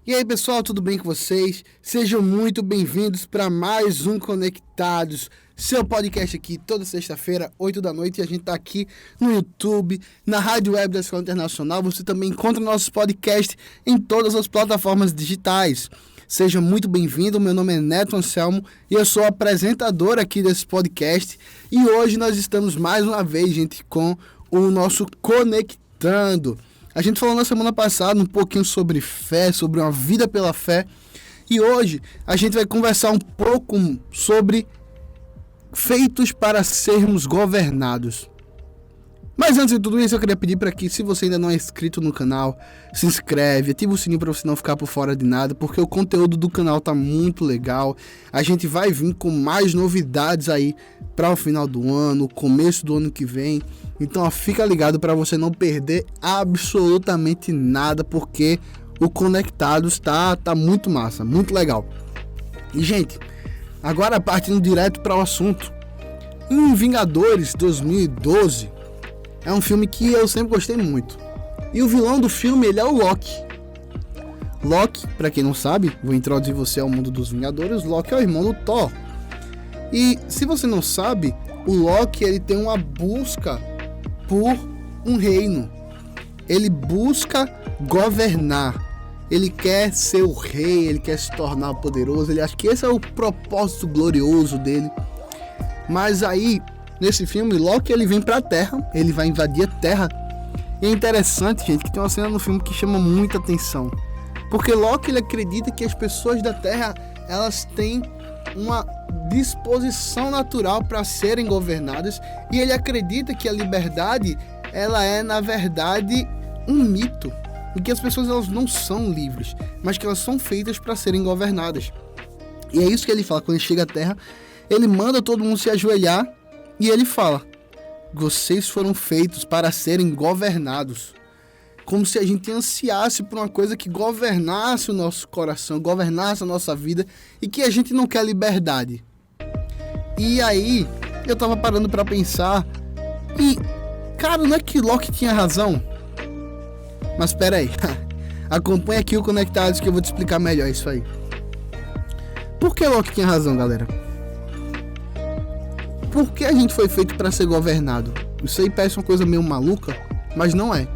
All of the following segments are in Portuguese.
E aí pessoal, tudo bem com vocês? Sejam muito bem-vindos para mais um Conectados, seu podcast aqui toda sexta-feira, 8 da noite, e a gente tá aqui no YouTube, na Rádio Web da Escola Internacional. Você também encontra nossos podcasts em todas as plataformas digitais. Seja muito bem-vindo, meu nome é Neto Anselmo e eu sou apresentador aqui desse podcast. E hoje nós estamos mais uma vez, gente, com o nosso Conectando. A gente falou na semana passada um pouquinho sobre fé, sobre uma vida pela fé. E hoje a gente vai conversar um pouco sobre feitos para sermos governados. Mas antes de tudo isso, eu queria pedir para que, se você ainda não é inscrito no canal, se inscreve, ativa o sininho para você não ficar por fora de nada, porque o conteúdo do canal tá muito legal. A gente vai vir com mais novidades aí para o final do ano, começo do ano que vem. Então, ó, fica ligado para você não perder absolutamente nada, porque o Conectados tá muito massa, muito legal. E, gente, agora partindo direto para o assunto. Em Vingadores 2012, é um filme que eu sempre gostei muito. E o vilão do filme, ele é o Loki. Loki, para quem não sabe, vou introduzir você ao mundo dos Vingadores. Loki é o irmão do Thor. E se você não sabe, o Loki, ele tem uma busca por um reino. Ele busca governar. Ele quer ser o rei, ele quer se tornar poderoso. Ele acha que esse é o propósito glorioso dele. Mas aí, nesse filme, Loki, ele vem pra Terra, ele vai invadir a Terra. E é interessante, gente, que tem uma cena no filme que chama muita atenção. Porque Loki, ele acredita que as pessoas da Terra, elas têm uma disposição natural para serem governadas. E ele acredita que a liberdade, ela é, na verdade, um mito. E que as pessoas, elas não são livres, mas que elas são feitas para serem governadas. E é isso que ele fala. Quando ele chega à Terra, ele manda todo mundo se ajoelhar. E ele fala: vocês foram feitos para serem governados. Como se a gente ansiasse por uma coisa que governasse o nosso coração, governasse a nossa vida, e que a gente não quer liberdade. E aí, eu tava parando para pensar, e, cara, não é que Loki tinha razão? Mas pera aí, acompanha aqui o Conectados que eu vou te explicar melhor isso aí. Por que Loki tinha razão, galera? Por que a gente foi feito para ser governado? Isso aí parece uma coisa meio maluca, mas não é.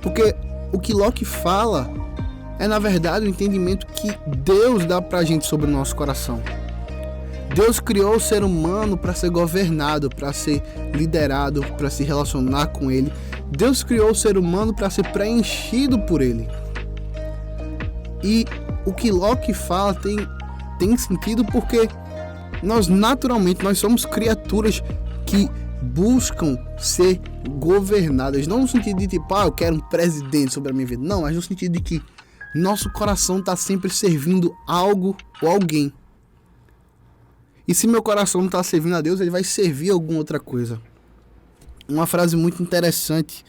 Porque o que Loki fala é, na verdade, o entendimento que Deus dá pra gente sobre o nosso coração. Deus criou o ser humano para ser governado, para ser liderado, para se relacionar com ele. Deus criou o ser humano para ser preenchido por ele. E o que Loki fala tem sentido porque nós somos criaturas que buscam ser governadas. Não no sentido de tipo, eu quero um presidente sobre a minha vida. Não, mas no sentido de que nosso coração está sempre servindo algo ou alguém. E se meu coração não está servindo a Deus, ele vai servir alguma outra coisa. Uma frase muito interessante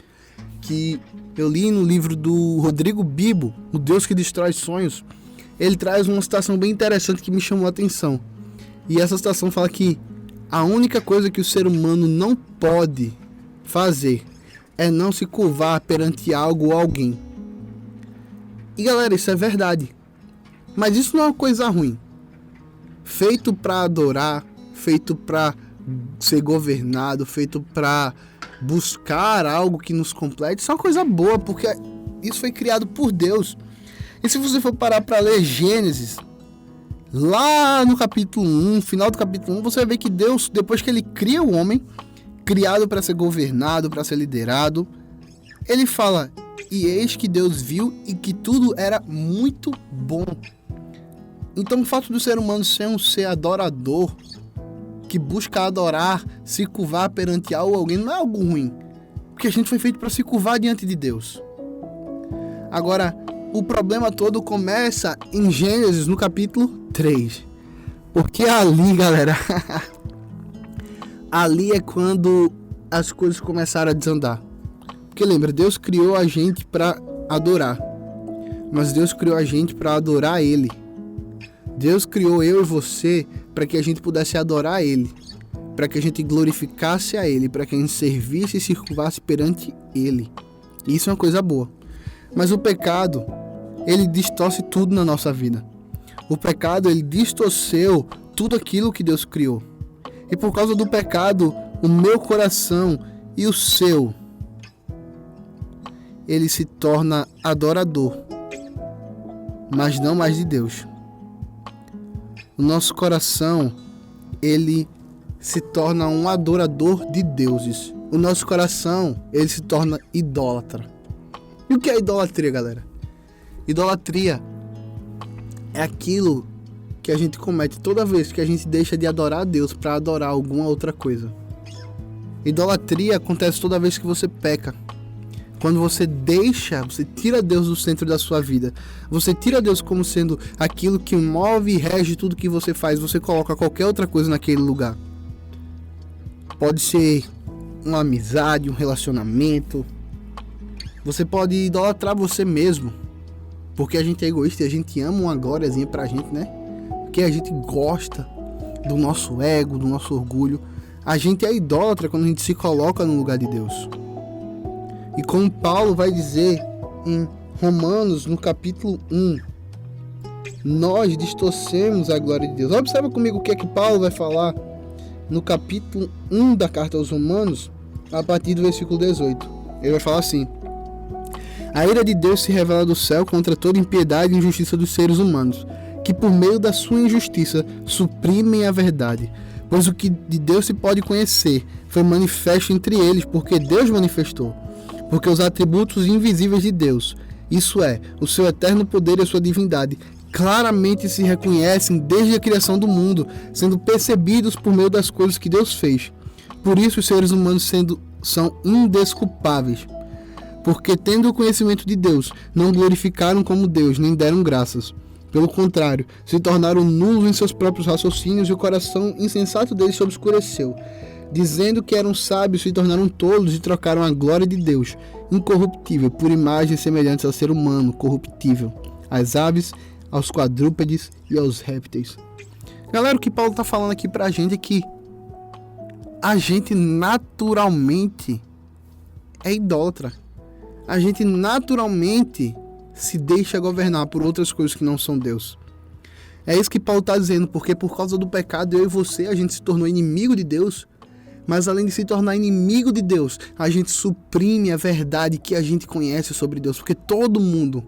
que eu li no livro do Rodrigo Bibo, O Deus que Destrói Sonhos. Ele traz uma citação bem interessante que me chamou a atenção. E essa citação fala que a única coisa que o ser humano não pode fazer é não se curvar perante algo ou alguém. E galera, isso é verdade. Mas isso não é uma coisa ruim. Feito para adorar, feito para ser governado, feito para buscar algo que nos complete, isso é uma coisa boa, porque isso foi criado por Deus. E se você for parar para ler Gênesis, lá no capítulo 1, final do capítulo 1, você vai ver que Deus, depois que ele cria o homem, criado para ser governado, para ser liderado, ele fala: e eis que Deus viu e que tudo era muito bom. Então o fato do ser humano ser um ser adorador, que busca adorar, se curvar perante algo ou alguém, não é algo ruim, porque a gente foi feito para se curvar diante de Deus. Agora, o problema todo começa em Gênesis, no capítulo 3. Porque ali, galera, ali é quando as coisas começaram a desandar. Porque lembra, Deus criou a gente para adorar. mas Deus criou a gente para adorar Ele. Deus criou eu e você para que a gente pudesse adorar Ele, para que a gente glorificasse a Ele, para que a gente servisse e se curvasse perante Ele. Isso é uma coisa boa. Mas o pecado, ele distorce tudo na nossa vida. O pecado, ele distorceu tudo aquilo que Deus criou. E por causa do pecado, o meu coração e o seu, ele se torna adorador, mas não mais de Deus. O nosso coração, ele se torna um adorador de deuses. O nosso coração, ele se torna idólatra. E o que é idolatria, galera? Idolatria é aquilo que a gente comete toda vez que a gente deixa de adorar a Deus para adorar alguma outra coisa. Idolatria acontece toda vez que você peca. Quando você tira Deus do centro da sua vida. Você tira Deus como sendo aquilo que move e rege tudo que você faz. Você coloca qualquer outra coisa naquele lugar. Pode ser uma amizade, um relacionamento. Você pode idolatrar você mesmo. Porque a gente é egoísta e a gente ama uma glóriazinha pra gente, né? Porque a gente gosta do nosso ego, do nosso orgulho. A gente é idólatra quando a gente se coloca no lugar de Deus. E como Paulo vai dizer em Romanos, no capítulo 1, nós distorcemos a glória de Deus. Observa comigo o que é que Paulo vai falar no capítulo 1 da carta aos Romanos, a partir do versículo 18. Ele vai falar assim: a ira de Deus se revela do céu contra toda impiedade e injustiça dos seres humanos, que por meio da sua injustiça suprimem a verdade. Pois o que de Deus se pode conhecer foi manifesto entre eles, porque Deus manifestou. Porque os atributos invisíveis de Deus, isso é, o seu eterno poder e a sua divindade, claramente se reconhecem desde a criação do mundo, sendo percebidos por meio das coisas que Deus fez. Por isso os seres humanos são indesculpáveis. Porque tendo o conhecimento de Deus, não glorificaram como Deus, nem deram graças. Pelo contrário, se tornaram nulos em seus próprios raciocínios e o coração insensato deles se obscureceu. Dizendo que eram sábios, se tornaram tolos e trocaram a glória de Deus, incorruptível, por imagens semelhantes ao ser humano, corruptível, às aves, aos quadrúpedes e aos répteis. Galera, o que Paulo está falando aqui pra gente é que a gente naturalmente é idólatra. A gente naturalmente se deixa governar por outras coisas que não são Deus. É isso que Paulo está dizendo, porque por causa do pecado, eu e você, a gente se tornou inimigo de Deus. Mas além de se tornar inimigo de Deus, a gente suprime a verdade que a gente conhece sobre Deus. Porque todo mundo,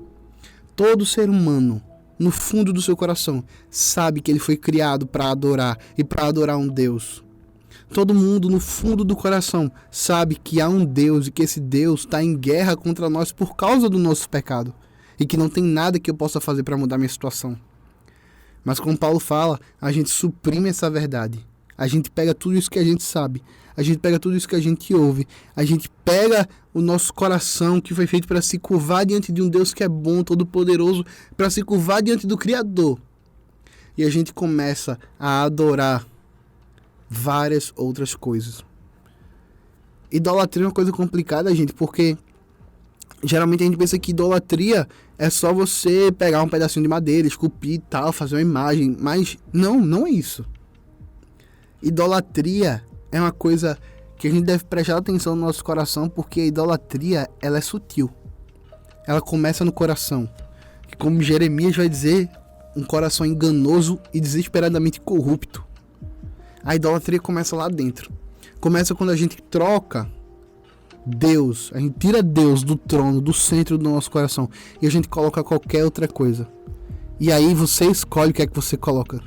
todo ser humano, no fundo do seu coração, sabe que ele foi criado para adorar e para adorar um Deus. Todo mundo, no fundo do coração, sabe que há um Deus e que esse Deus está em guerra contra nós por causa do nosso pecado. E que não tem nada que eu possa fazer para mudar minha situação. Mas como Paulo fala, a gente suprime essa verdade. A gente pega tudo isso que a gente sabe, a gente pega tudo isso que a gente ouve, a gente pega o nosso coração que foi feito para se curvar diante de um Deus que é bom, todo-poderoso, para se curvar diante do Criador. E a gente começa a adorar várias outras coisas. Idolatria é uma coisa complicada, gente, porque geralmente a gente pensa que idolatria é só você pegar um pedacinho de madeira, esculpir e tal, fazer uma imagem, mas não é isso. Idolatria é uma coisa que a gente deve prestar atenção no nosso coração, porque a idolatria, ela é sutil. Ela começa no coração. Que, como Jeremias vai dizer, um coração enganoso e desesperadamente corrupto. A idolatria começa lá dentro. Começa quando a gente troca Deus, a gente tira Deus do trono, do centro do nosso coração, e a gente coloca qualquer outra coisa. E aí você escolhe o que é que você coloca.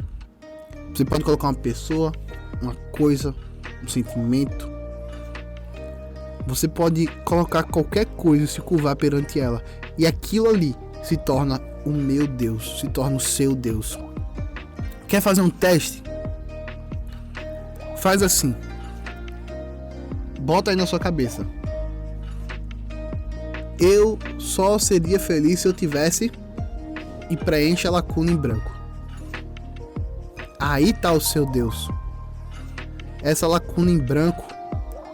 Você pode colocar uma pessoa, uma coisa, um sentimento. Você pode colocar qualquer coisa e se curvar perante ela. E aquilo ali se torna o meu Deus, se torna o seu Deus. Quer fazer um teste? Faz assim. Bota aí na sua cabeça. Eu só seria feliz se eu tivesse, e preenche a lacuna em branco. Aí tá o seu Deus. Essa lacuna em branco,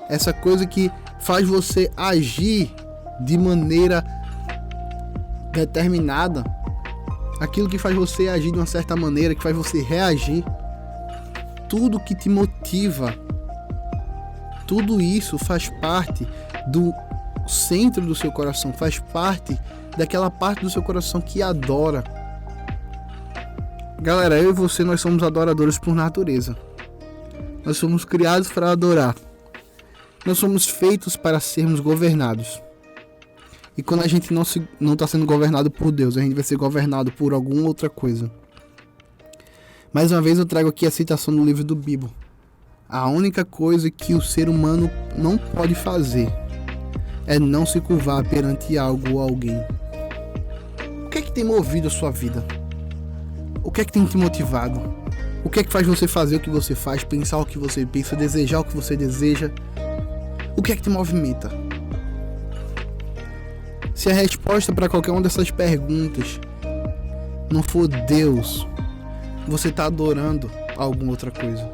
essa coisa que faz você agir de maneira determinada, aquilo que faz você agir de uma certa maneira, que faz você reagir, tudo que te motiva, tudo isso faz parte do centro do seu coração, faz parte daquela parte do seu coração que adora. Galera, eu e você, nós somos adoradores por natureza. Nós somos criados para adorar. Nós somos feitos para sermos governados. E quando a gente não está sendo governado por Deus, a gente vai ser governado por alguma outra coisa. Mais uma vez eu trago aqui a citação do livro do Bibo. A única coisa que o ser humano não pode fazer é não se curvar perante algo ou alguém. O que é que tem movido a sua vida? O que é que tem te motivado? O que é que faz você fazer o que você faz, pensar o que você pensa, desejar o que você deseja? O que é que te movimenta? Se a resposta para qualquer uma dessas perguntas não for Deus, você está adorando alguma outra coisa.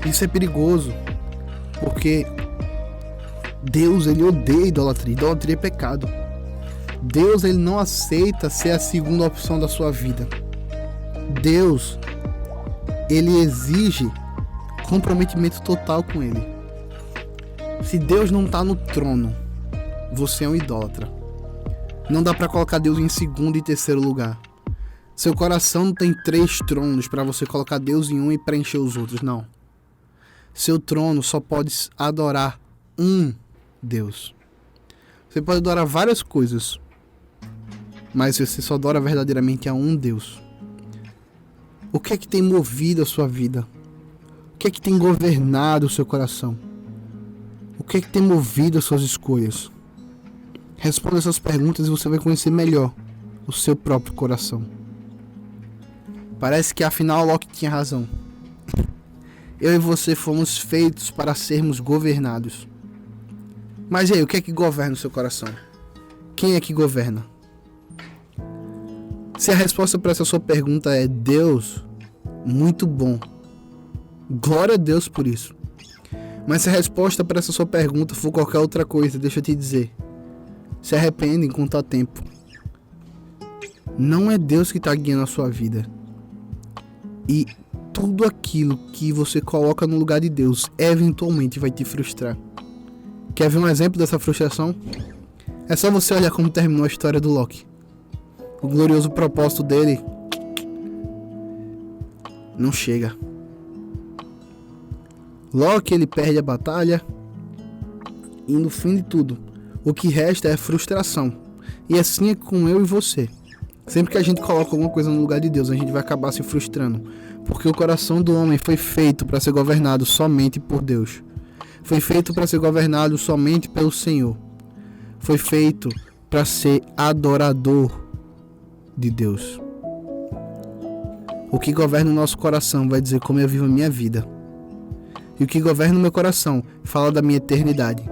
Isso é perigoso, porque Deus, ele odeia idolatria. Idolatria é pecado. Deus, ele não aceita ser a segunda opção da sua vida. Deus, ele exige comprometimento total com ele. Se Deus não está no trono, você é um idólatra. Não dá para colocar Deus em segundo e terceiro lugar. Seu coração não tem 3 tronos para você colocar Deus em um e preencher os outros, não. Seu trono só pode adorar um Deus. Você pode adorar várias coisas, mas você só adora verdadeiramente a um Deus. O que é que tem movido a sua vida? O que é que tem governado o seu coração? O que é que tem movido as suas escolhas? Responda essas perguntas e você vai conhecer melhor o seu próprio coração. Parece que afinal Locke tinha razão. Eu e você fomos feitos para sermos governados. Mas e aí, o que é que governa o seu coração? Quem é que governa? Se a resposta para essa sua pergunta é Deus, muito bom. Glória a Deus por isso. Mas se a resposta para essa sua pergunta for qualquer outra coisa, deixa eu te dizer, se arrependa enquanto há tempo. Não é Deus que está guiando a sua vida. E tudo aquilo que você coloca no lugar de Deus eventualmente vai te frustrar. Quer ver um exemplo dessa frustração? É só você olhar como terminou a história do Locke. O glorioso propósito dele não chega. Locke, ele perde a batalha e no fim de tudo, o que resta é frustração. E assim é com eu e você. Sempre que a gente coloca alguma coisa no lugar de Deus, a gente vai acabar se frustrando. Porque o coração do homem foi feito para ser governado somente por Deus. Foi feito para ser governado somente pelo Senhor. Foi feito para ser adorador de Deus. O que governa o nosso coração vai dizer como eu vivo a minha vida. E o que governa o meu coração fala da minha eternidade.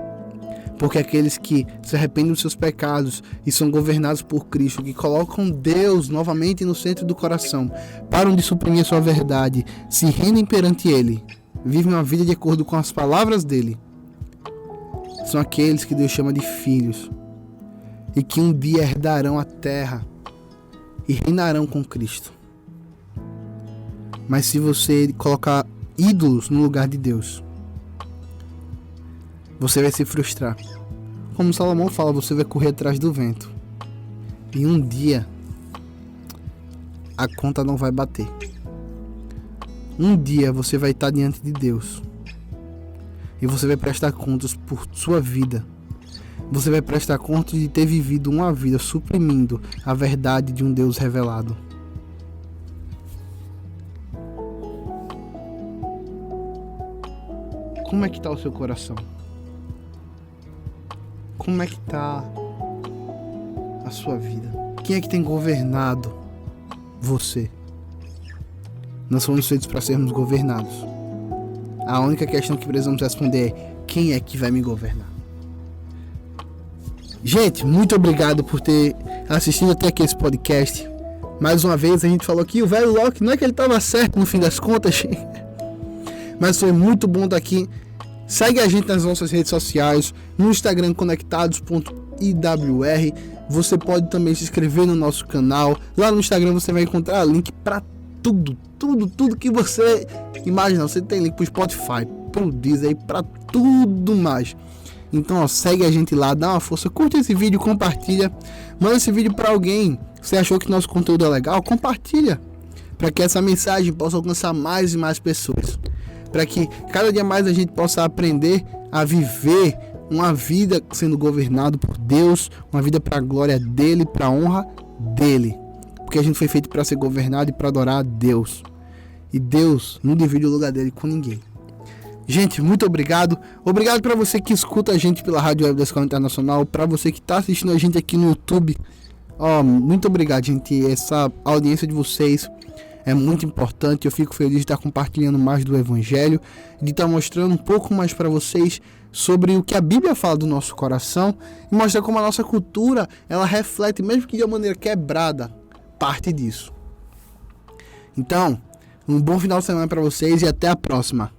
Porque aqueles que se arrependem dos seus pecados e são governados por Cristo, que colocam Deus novamente no centro do coração, param de suprimir a sua verdade, se rendem perante Ele, vivem uma vida de acordo com as palavras dEle, são aqueles que Deus chama de filhos e que um dia herdarão a terra e reinarão com Cristo. Mas se você colocar ídolos no lugar de Deus, você vai se frustrar. Como Salomão fala, você vai correr atrás do vento. E um dia a conta não vai bater. Um dia você vai estar diante de Deus. E você vai prestar contas por sua vida. Você vai prestar contas de ter vivido uma vida suprimindo a verdade de um Deus revelado. Como é que está o seu coração? Como é que está a sua vida? Quem é que tem governado você? Nós fomos feitos para sermos governados. A única questão que precisamos responder é: quem é que vai me governar? Gente, muito obrigado por ter assistido até aqui esse podcast. Mais uma vez a gente falou que o velho Locke, não é que ele estava certo no fim das contas, mas foi muito bom estar aqui. Segue a gente nas nossas redes sociais, no Instagram conectados.iwr, Você pode também se inscrever no nosso canal. Lá no Instagram você vai encontrar link para tudo que você imagina. Você tem link pro Spotify, pro Deezer, para tudo mais. Então, ó, segue a gente lá, dá uma força, curte esse vídeo, compartilha, manda esse vídeo para alguém. Você achou que nosso conteúdo é legal? Compartilha, para que essa mensagem possa alcançar mais e mais pessoas, para que cada dia mais a gente possa aprender a viver uma vida sendo governado por Deus, uma vida para a glória dele, para a honra dele, porque a gente foi feito para ser governado e para adorar a Deus, e Deus não divide o lugar dele com ninguém. Gente, muito obrigado para você que escuta a gente pela Rádio Web da Escola Internacional, para você que está assistindo a gente aqui no YouTube. Muito obrigado, gente. Essa audiência de vocês é muito importante. Eu fico feliz de estar compartilhando mais do Evangelho, de estar mostrando um pouco mais para vocês sobre o que a Bíblia fala do nosso coração e mostrar como a nossa cultura, ela reflete, mesmo que de uma maneira quebrada, parte disso. Então, um bom final de semana para vocês e até a próxima.